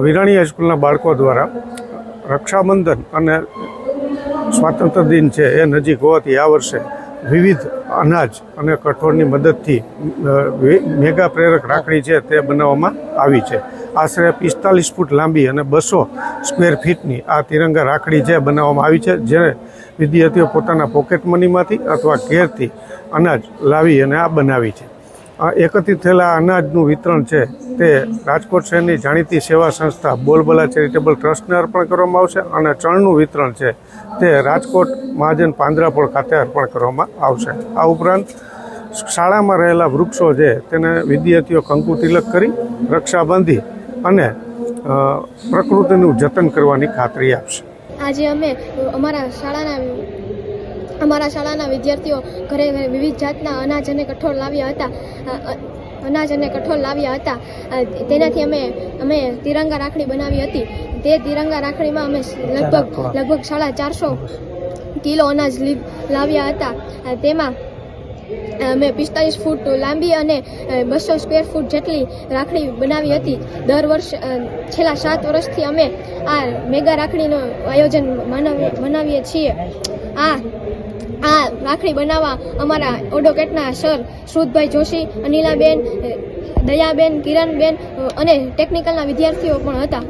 વિરાણી હાઈસ્કૂલના બાળકો દ્વારા રક્ષાબંધન અને સ્વાતંત્ર્ય દિન છે એ નજીક હોવાથી આ વર્ષે વિવિધ અનાજ અને કઠોળની મદદથી મેગા પ્રેરક રાખડી છે તે બનાવવામાં આવી છે. આશરે 45 ફૂટ લાંબી અને 200 સ્ક્વેર ફીટની આ તિરંગા રાખડી છે બનાવવામાં આવી છે, જે વિદ્યાર્થીઓ પોતાના પોકેટ મનીમાંથી અથવા ઘેરથી અનાજ લાવી અને આ બનાવી છે. એકત્રિત થયેલા અનાજનું વિતરણ છે તે રાજકોટ શહેરની જાણીતી સેવા સંસ્થા બોલબલા ચેરિટેબલ ટ્રસ્ટને અર્પણ કરવામાં આવશે અને ચણનું વિતરણ છે તે રાજકોટ મહાજન પાંદરાપોળ ખાતે અર્પણ કરવામાં આવશે. આ ઉપરાંત શાળામાં રહેલા વૃક્ષો છે તેને વિદ્યાર્થીઓ કંકુ તિલક કરી રક્ષા બાંધી અને પ્રકૃતિનું જતન કરવાની ખાતરી આપશે. આજે અમે અમારા શાળાના વિદ્યાર્થીઓ ઘરે વિવિધ જાતના અનાજ અને કઠોળ લાવ્યા હતા. તેનાથી અમે તિરંગા રાખડી બનાવી હતી. તે તિરંગા રાખડીમાં અમે લગભગ 450 કિલો અનાજ લાવ્યા હતા. તેમાં અમે 45 ફૂટ લાંબી અને 200 સ્ક્વેર ફૂટ જેટલી રાખડી બનાવી હતી. દર વર્ષ છેલ્લા 7 વર્ષથી અમે આ મેગા રાખડીનું આયોજન મનાવીએ છીએ. આ રાખડી બનાવવા અમારા ઓડોકેટના સર શ્રુતભાઈ જોશી, અનિલાબેન, દયાબેન, કિરણબેન અને ટેકનિકલના વિદ્યાર્થીઓ પણ હતા.